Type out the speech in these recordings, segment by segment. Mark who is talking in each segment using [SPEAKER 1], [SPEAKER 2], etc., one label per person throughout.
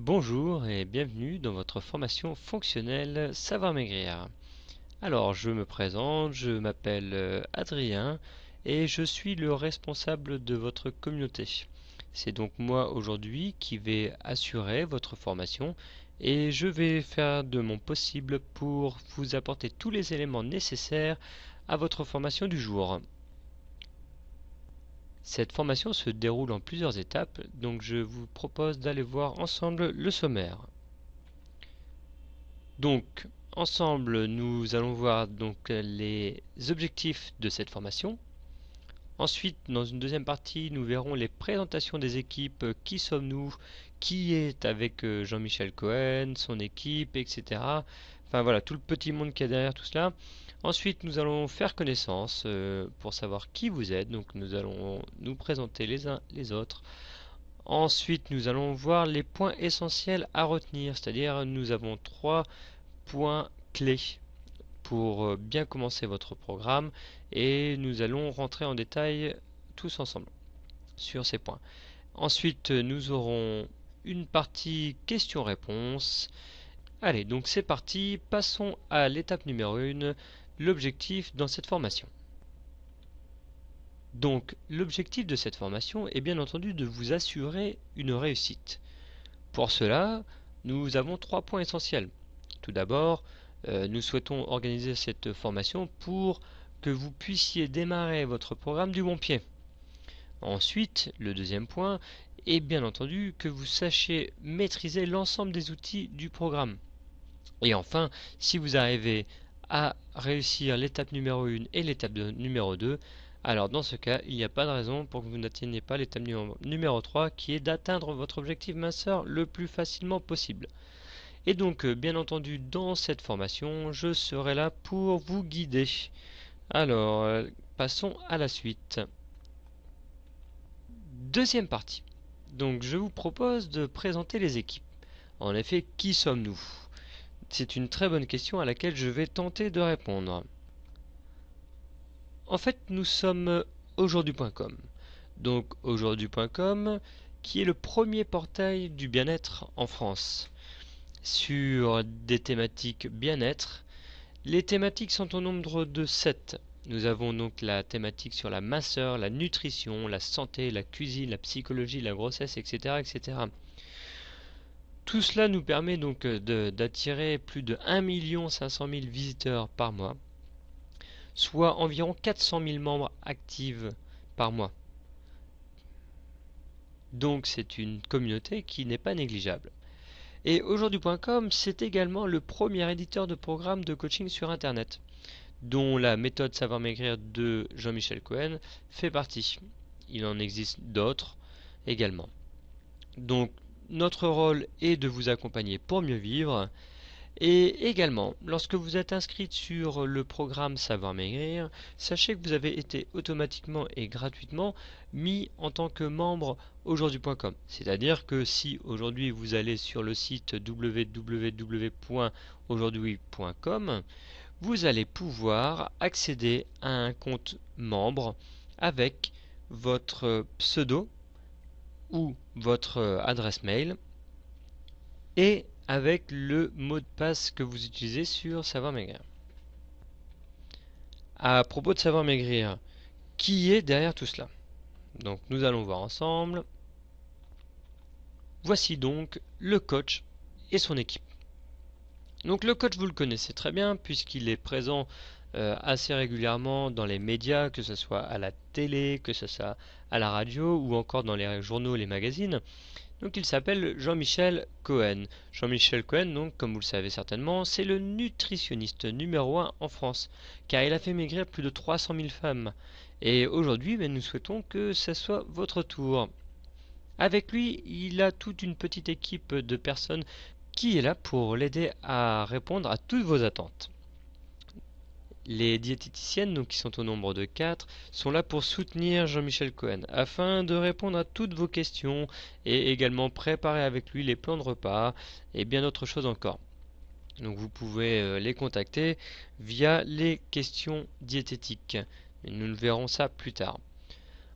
[SPEAKER 1] Bonjour et bienvenue dans votre formation fonctionnelle Savoir Maigrir. Alors, je me présente, je m'appelle Adrien et je suis le responsable de votre communauté. C'est donc moi aujourd'hui qui vais assurer votre formation et je vais faire de mon possible pour vous apporter tous les éléments nécessaires à votre formation du jour. Cette formation se déroule en plusieurs étapes, donc je vous propose d'aller voir ensemble le sommaire. Donc, ensemble, nous allons voir les objectifs de cette formation. Ensuite, dans une deuxième partie, nous verrons les présentations des équipes, qui sommes-nous, qui est avec Jean-Michel Cohen, son équipe, etc. Enfin voilà, tout le petit monde qu'il y a derrière tout cela. Ensuite, nous allons faire connaissance pour savoir qui vous êtes. Donc, nous allons nous présenter les uns les autres. Ensuite, nous allons voir les points essentiels à retenir, c'est-à-dire nous avons trois points clés pour bien commencer votre programme et nous allons rentrer en détail tous ensemble sur ces points. Ensuite, nous aurons une partie questions-réponses. Allez, donc c'est parti, passons à l'étape numéro 1, l'objectif dans cette formation. Donc, l'objectif de cette formation est bien entendu de vous assurer une réussite. Pour cela, nous avons trois points essentiels. Tout d'abord, nous souhaitons organiser cette formation pour que vous puissiez démarrer votre programme du bon pied. Ensuite, le deuxième point est bien entendu que vous sachiez maîtriser l'ensemble des outils du programme. Et enfin, si vous arrivez à réussir l'étape numéro 1 et l'étape numéro 2, alors dans ce cas, il n'y a pas de raison pour que vous n'atteigniez pas l'étape numéro 3 qui est d'atteindre votre objectif minceur le plus facilement possible. Et donc, bien entendu, dans cette formation, je serai là pour vous guider. Alors, passons à la suite. Deuxième partie. Donc, je vous propose de présenter les équipes. En effet, qui sommes-nous? C'est une très bonne question à laquelle je vais tenter de répondre. En fait, nous sommes aujourd'hui.com. Donc, aujourd'hui.com, qui est le premier portail du bien-être en France. Sur des thématiques bien-être. Les thématiques sont au nombre de 7. Nous avons donc la thématique sur la minceur, la nutrition, la santé, la cuisine, la psychologie, la grossesse, etc. etc. Tout cela nous permet donc d'attirer plus de 1 500 000 visiteurs par mois, soit environ 400 000 membres actifs par mois. Donc c'est une communauté qui n'est pas négligeable. Et aujourd'hui.com, c'est également le premier éditeur de programmes de coaching sur Internet, dont la méthode Savoir Maigrir de Jean-Michel Cohen fait partie. Il en existe d'autres également. Donc, notre rôle est de vous accompagner pour mieux vivre. Et également, lorsque vous êtes inscrit sur le programme Savoir Maigrir, sachez que vous avez été automatiquement et gratuitement mis en tant que membre aujourd'hui.com. C'est-à-dire que si aujourd'hui vous allez sur le site www.aujourd'hui.com, vous allez pouvoir accéder à un compte membre avec votre pseudo ou votre adresse mail et avec le mot de passe que vous utilisez sur Savoir Maigrir. À propos de Savoir Maigrir, qui est derrière tout cela? Donc nous allons voir ensemble. Voici donc le coach et son équipe. Donc le coach, vous le connaissez très bien puisqu'il est présent assez régulièrement dans les médias, que ce soit à la télé, que ce soit à la radio ou encore dans les journaux, les magazines. Donc il s'appelle Jean-Michel Cohen. Jean-Michel Cohen, donc, comme vous le savez certainement, c'est le nutritionniste numéro 1 en France, car il a fait maigrir plus de 300 000 femmes. Et aujourd'hui, nous souhaitons que ce soit votre tour. Avec lui, il a toute une petite équipe de personnes qui est là pour l'aider à répondre à toutes vos attentes. Les diététiciennes, donc, qui sont au nombre de 4, sont là pour soutenir Jean-Michel Cohen afin de répondre à toutes vos questions et également préparer avec lui les plans de repas et bien d'autres choses encore. Donc vous pouvez les contacter via les questions diététiques. Et nous le verrons ça plus tard.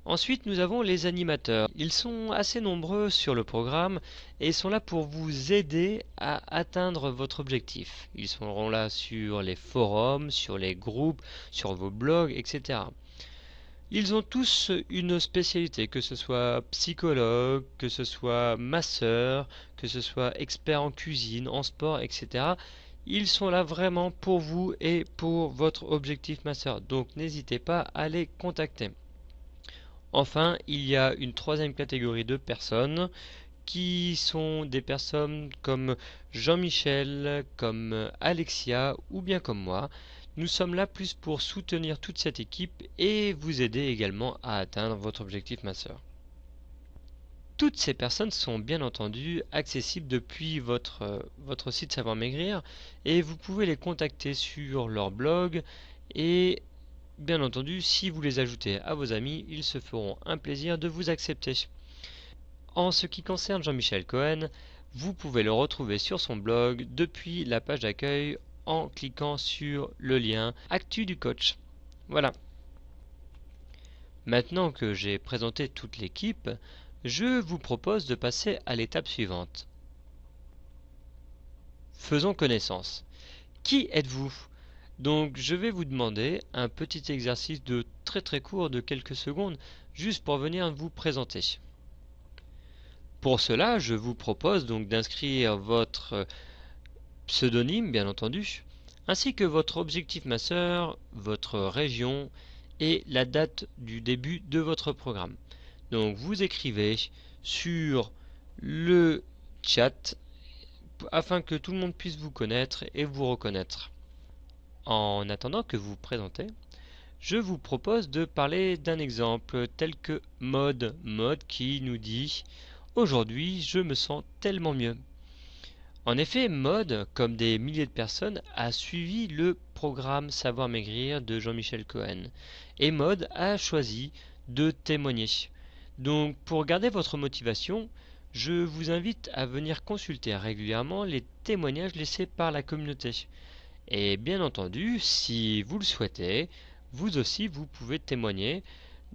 [SPEAKER 1] Ensuite, nous avons les animateurs. Ils sont assez nombreux sur le programme et sont là pour vous aider à atteindre votre objectif. Ils seront là sur les forums, sur les groupes, sur vos blogs, etc. Ils ont tous une spécialité, que ce soit psychologue, que ce soit masseur, que ce soit expert en cuisine, en sport, etc. Ils sont là vraiment pour vous et pour votre objectif masseur. Donc n'hésitez pas à les contacter. Enfin, il y a une troisième catégorie de personnes qui sont des personnes comme Jean-Michel, comme Alexia ou bien comme moi. Nous sommes là plus pour soutenir toute cette équipe et vous aider également à atteindre votre objectif masseur. Toutes ces personnes sont bien entendu accessibles depuis votre site Savoir Maigrir et vous pouvez les contacter sur leur blog et bien entendu, si vous les ajoutez à vos amis, ils se feront un plaisir de vous accepter. En ce qui concerne Jean-Michel Cohen, vous pouvez le retrouver sur son blog depuis la page d'accueil en cliquant sur le lien Actu du coach. Voilà. Maintenant que j'ai présenté toute l'équipe, je vous propose de passer à l'étape suivante. Faisons connaissance. Qui êtes-vous ? Donc je vais vous demander un petit exercice de très court de quelques secondes juste pour venir vous présenter. Pour cela, je vous propose donc d'inscrire votre pseudonyme bien entendu, ainsi que votre objectif masseur, votre région et la date du début de votre programme. Donc vous écrivez sur le chat afin que tout le monde puisse vous connaître et vous reconnaître. En attendant que vous vous présentez, je vous propose de parler d'un exemple tel que Mode qui nous dit « Aujourd'hui, je me sens tellement mieux ». En effet, Mode, comme des milliers de personnes, a suivi le programme Savoir Maigrir de Jean-Michel Cohen. Et Mode a choisi de témoigner. Donc, pour garder votre motivation, je vous invite à venir consulter régulièrement les témoignages laissés par la communauté. Et bien entendu, si vous le souhaitez, vous aussi vous pouvez témoigner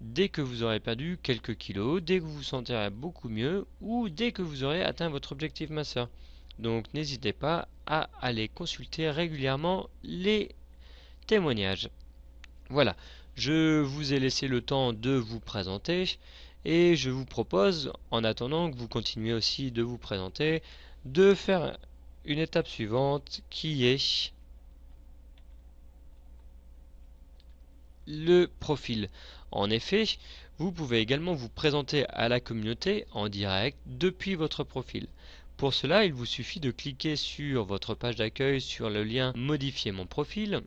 [SPEAKER 1] dès que vous aurez perdu quelques kilos, dès que vous vous sentirez beaucoup mieux ou dès que vous aurez atteint votre objectif masseur. Donc n'hésitez pas à aller consulter régulièrement les témoignages. Voilà, je vous ai laissé le temps de vous présenter et je vous propose, en attendant que vous continuiez aussi de vous présenter, de faire une étape suivante qui est le profil. En effet, vous pouvez également vous présenter à la communauté en direct depuis votre profil. Pour cela, il vous suffit de cliquer sur votre page d'accueil sur le lien Modifier mon profil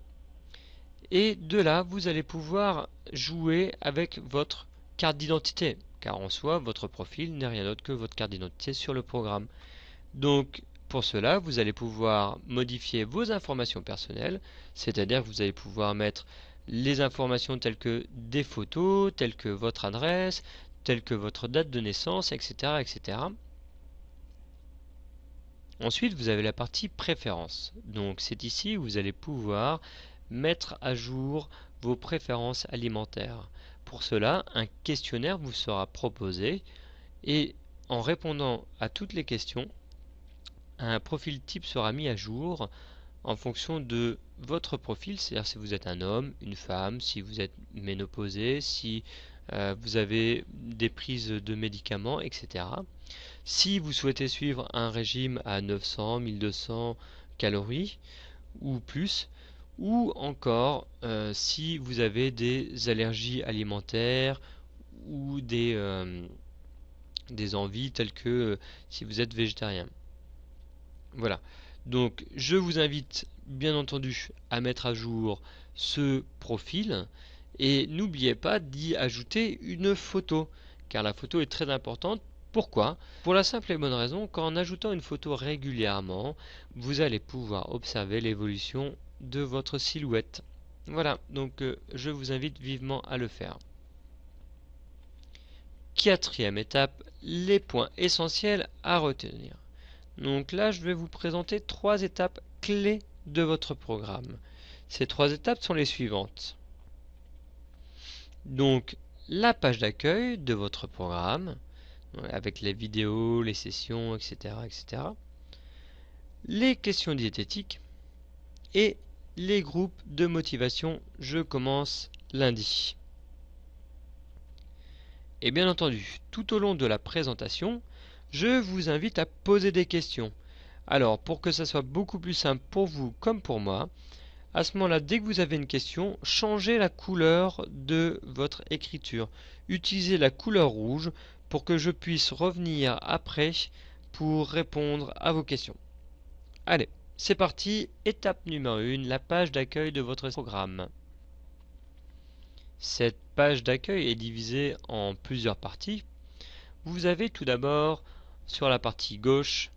[SPEAKER 1] et de là, vous allez pouvoir jouer avec votre carte d'identité car en soi, votre profil n'est rien d'autre que votre carte d'identité sur le programme. Donc, pour cela, vous allez pouvoir modifier vos informations personnelles, c'est-à-dire que vous allez pouvoir mettre les informations telles que des photos, telles que votre adresse, telles que votre date de naissance, etc. etc. Ensuite, vous avez la partie préférences. Donc, c'est ici où vous allez pouvoir mettre à jour vos préférences alimentaires. Pour cela, un questionnaire vous sera proposé et en répondant à toutes les questions, un profil type sera mis à jour en fonction de votre profil, c'est-à-dire si vous êtes un homme, une femme, si vous êtes ménopausé, si vous avez des prises de médicaments, etc. Si vous souhaitez suivre un régime à 900, 1200 calories ou plus, ou encore si vous avez des allergies alimentaires ou des envies telles que si vous êtes végétarien. Voilà. Donc je vous invite bien entendu à mettre à jour ce profil et n'oubliez pas d'y ajouter une photo car la photo est très importante. Pourquoi ? Pour la simple et bonne raison qu'en ajoutant une photo régulièrement, vous allez pouvoir observer l'évolution de votre silhouette. Voilà, donc je vous invite vivement à le faire. Quatrième étape, les points essentiels à retenir. Donc là, je vais vous présenter 3 étapes clés de votre programme. Ces 3 étapes sont les suivantes. Donc, la page d'accueil de votre programme, avec les vidéos, les sessions, etc., etc., les questions diététiques et les groupes de motivation. Je commence lundi. Et bien entendu, tout au long de la présentation, je vous invite à poser des questions. Alors, pour que ça soit beaucoup plus simple pour vous comme pour moi, à ce moment-là, dès que vous avez une question, changez la couleur de votre écriture. Utilisez la couleur rouge pour que je puisse revenir après pour répondre à vos questions. Allez, c'est parti. Étape numéro 1, la page d'accueil de votre programme. Cette page d'accueil est divisée en plusieurs parties. Vous avez tout d'abord sur la partie gauche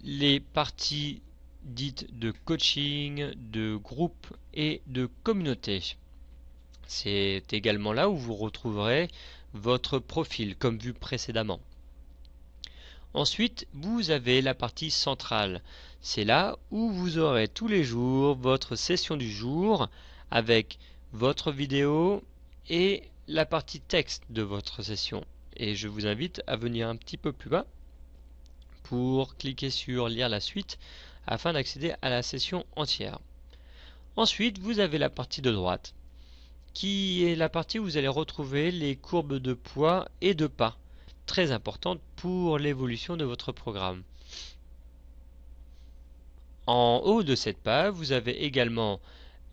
[SPEAKER 1] les parties dites de coaching, de groupe et de communauté. C'est également là où vous retrouverez votre profil comme vu précédemment. Ensuite, vous avez la partie centrale. C'est là où vous aurez tous les jours votre session du jour avec votre vidéo et la partie texte de votre session. Et je vous invite à venir un petit peu plus bas pour cliquer sur lire la suite afin d'accéder à la session entière. Ensuite, vous avez la partie de droite qui est la partie où vous allez retrouver les courbes de poids et de pas, très importantes pour l'évolution de votre programme. En haut de cette page, vous avez également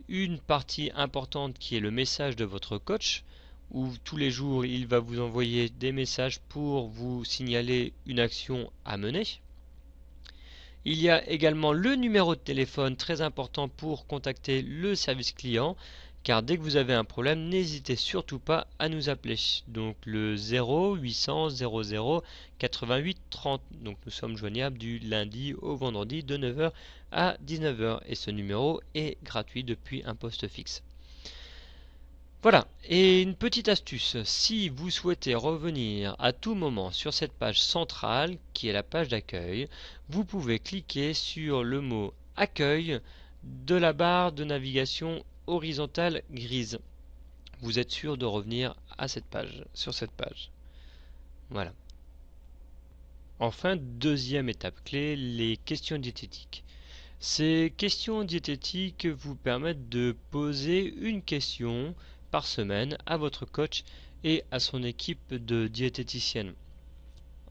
[SPEAKER 1] une partie importante qui est le message de votre coach, où tous les jours il va vous envoyer des messages pour vous signaler une action à mener. Il y a également le numéro de téléphone très important pour contacter le service client, car dès que vous avez un problème, n'hésitez surtout pas à nous appeler. Donc le 0800 00 88 30. Donc nous sommes joignables du lundi au vendredi de 9h à 19h et ce numéro est gratuit depuis un poste fixe. Voilà, et une petite astuce, si vous souhaitez revenir à tout moment sur cette page centrale qui est la page d'accueil, vous pouvez cliquer sur le mot accueil de la barre de navigation horizontale grise. Vous êtes sûr de revenir à cette page, sur cette page. Voilà. Enfin, deuxième étape clé, les questions diététiques. Ces questions diététiques vous permettent de poser une question par semaine à votre coach et à son équipe de diététiciennes.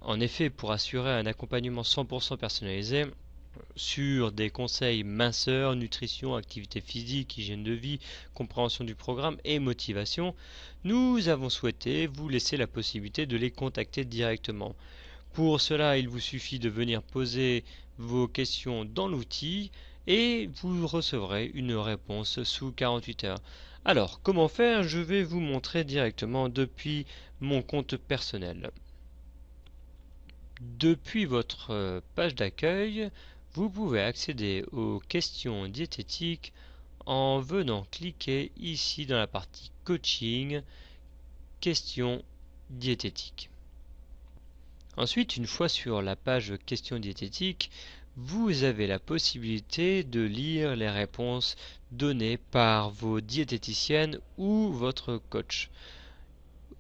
[SPEAKER 1] En effet, pour assurer un accompagnement 100% personnalisé sur des conseils minceur, nutrition, activité physique, hygiène de vie, compréhension du programme et motivation, nous avons souhaité vous laisser la possibilité de les contacter directement. Pour cela, il vous suffit de venir poser vos questions dans l'outil et vous recevrez une réponse sous 48 heures. Alors, comment faire? Je vais vous montrer directement depuis mon compte personnel. Depuis votre page d'accueil, vous pouvez accéder aux questions diététiques en venant cliquer ici dans la partie coaching, questions diététiques. Ensuite, une fois sur la page questions diététiques, vous avez la possibilité de lire les réponses données par vos diététiciennes ou votre coach.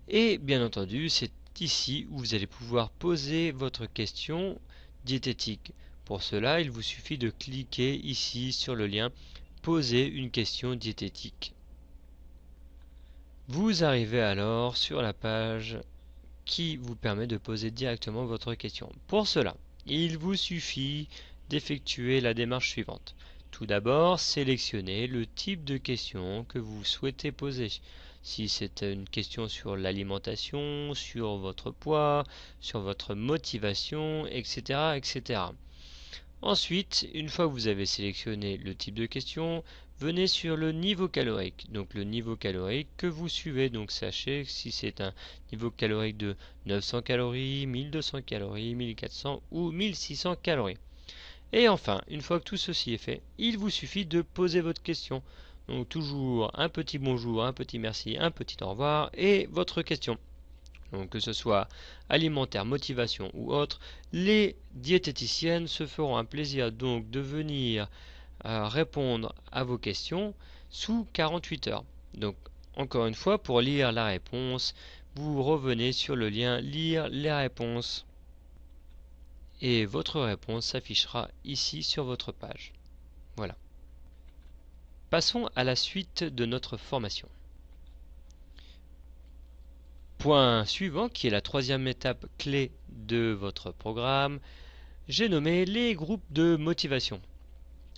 [SPEAKER 1] Et bien entendu, c'est ici où vous allez pouvoir poser votre question diététique. Pour cela, il vous suffit de cliquer ici sur le lien Poser une question diététique. Vous arrivez alors sur la page qui vous permet de poser directement votre question. Pour cela, il vous suffit d'effectuer la démarche suivante. Tout d'abord, sélectionnez le type de question que vous souhaitez poser. Si c'est une question sur l'alimentation, sur votre poids, sur votre motivation, etc., etc. Ensuite, une fois que vous avez sélectionné le type de question, venez sur le niveau calorique. Donc le niveau calorique que vous suivez. Donc sachez si c'est un niveau calorique de 900 calories, 1200 calories, 1400 ou 1600 calories. Et enfin, une fois que tout ceci est fait, il vous suffit de poser votre question. Donc toujours un petit bonjour, un petit merci, un petit au revoir et votre question. Donc que ce soit alimentaire, motivation ou autre, les diététiciennes se feront un plaisir donc de venir répondre à vos questions sous 48 heures. Donc encore une fois, pour lire la réponse, vous revenez sur le lien lire les réponses et votre réponse s'affichera ici sur votre page. Voilà. Passons à la suite de notre formation. Point suivant, qui est la troisième étape clé de votre programme, j'ai nommé les groupes de motivation.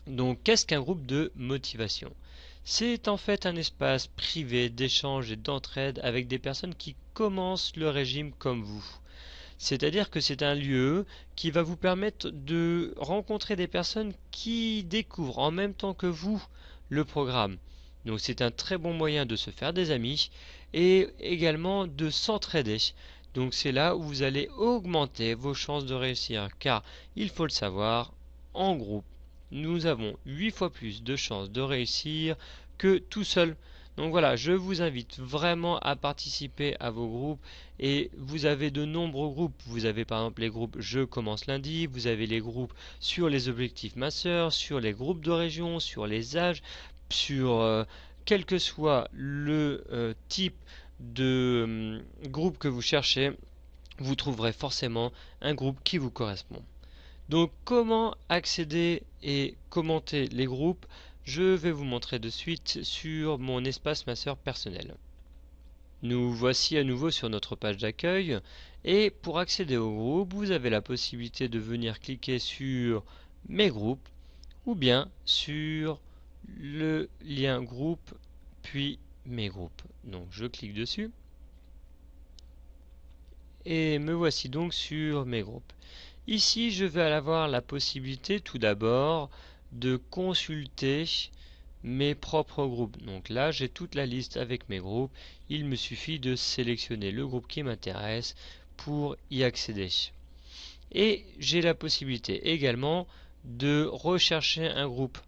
[SPEAKER 1] Donc, qu'est-ce qu'un groupe de motivation? C'est en fait un espace privé d'échange et d'entraide avec des personnes qui commencent le régime comme vous. C'est-à-dire que c'est un lieu qui va vous permettre de rencontrer des personnes qui découvrent en même temps que vous le programme. Donc c'est un très bon moyen de se faire des amis et également de s'entraider. Donc c'est là où vous allez augmenter vos chances de réussir, car il faut le savoir, en groupe, nous avons 8 fois plus de chances de réussir que tout seul. Donc voilà, je vous invite vraiment à participer à vos groupes et vous avez de nombreux groupes. Vous avez par exemple les groupes Je commence lundi, vous avez les groupes sur les objectifs masseurs, sur les groupes de région, sur les âges, sur quel que soit le type de groupe que vous cherchez, vous trouverez forcément un groupe qui vous correspond. Donc comment accéder et commenter les groupes? Je vais vous montrer de suite sur mon espace masseur personnel. Nous voici à nouveau sur notre page d'accueil et pour accéder au groupe, vous avez la possibilité de venir cliquer sur mes groupes ou bien sur le lien groupe puis mes groupes. Donc je clique dessus et me voici donc sur mes groupes. Ici, je vais avoir la possibilité tout d'abord de consulter mes propres groupes. Donc là, j'ai toute la liste avec mes groupes. Il me suffit de sélectionner le groupe qui m'intéresse pour y accéder. Et j'ai la possibilité également de rechercher un groupe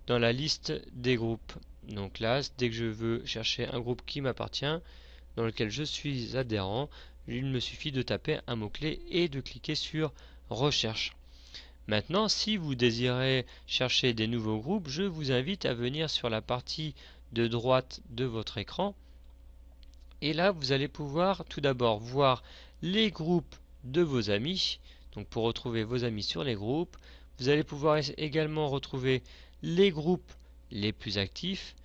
[SPEAKER 1] dans la liste des groupes. Donc là, dès que je veux chercher un groupe qui m'appartient, dans lequel je suis adhérent, il me suffit de taper un mot-clé et de cliquer sur Recherche. Maintenant, si vous désirez chercher des nouveaux groupes, je vous invite à venir sur la partie de droite de votre écran. Et là, vous allez pouvoir tout d'abord voir les groupes de vos amis. Donc pour retrouver vos amis sur les groupes, vous allez pouvoir également retrouver les groupes les plus actifs.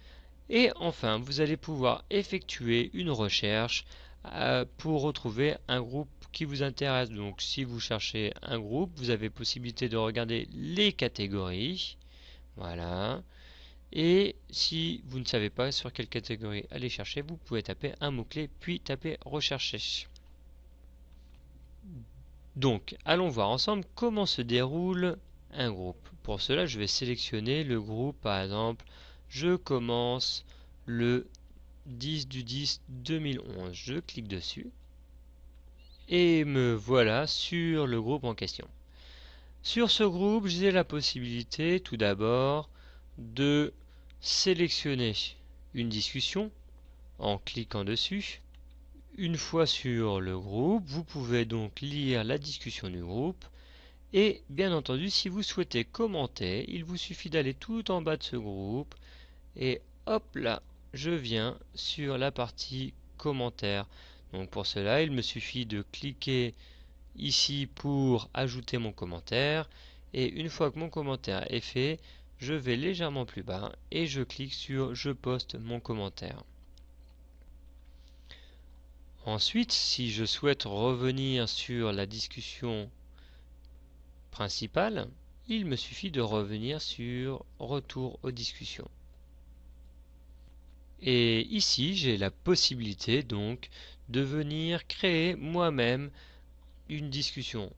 [SPEAKER 1] Et enfin, vous allez pouvoir effectuer une recherche pour retrouver un groupe qui vous intéresse. Donc si vous cherchez un groupe, vous avez possibilité de regarder les catégories. Voilà. Et si vous ne savez pas sur quelle catégorie aller chercher, vous pouvez taper un mot-clé puis taper rechercher. Donc, allons voir ensemble comment se déroule un groupe. Pour cela, je vais sélectionner le groupe, par exemple, je commence le 10 du 10 2011. Je clique dessus et me voilà sur le groupe en question. Sur ce groupe, j'ai la possibilité tout d'abord de sélectionner une discussion en cliquant dessus. Une fois sur le groupe, vous pouvez donc lire la discussion du groupe et bien entendu, si vous souhaitez commenter, il vous suffit d'aller tout en bas de ce groupe et hop là, je viens sur la partie commentaires. Donc pour cela, il me suffit de cliquer ici pour ajouter mon commentaire et une fois que mon commentaire est fait, je vais légèrement plus bas et je clique sur je poste mon commentaire. Ensuite, si je souhaite revenir sur la discussion principale, il me suffit de revenir sur retour aux discussions. Et ici, j'ai la possibilité donc de venir créer moi-même une discussion.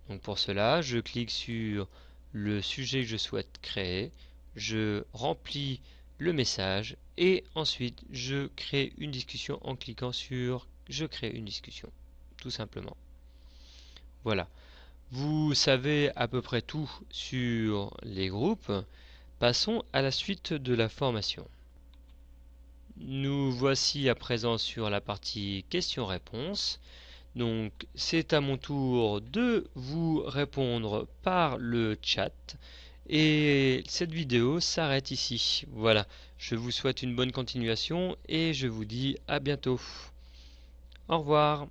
[SPEAKER 1] Donc pour cela, je clique sur le sujet que je souhaite créer, je remplis le message et ensuite je crée une discussion en cliquant sur je crée une discussion, tout simplement. Voilà. Vous savez à peu près tout sur les groupes. Passons à la suite de la formation. Nous voici à présent sur la partie questions-réponses. Donc c'est à mon tour de vous répondre par le chat. Et cette vidéo s'arrête ici. Voilà, je vous souhaite une bonne continuation et je vous dis à bientôt. Au revoir.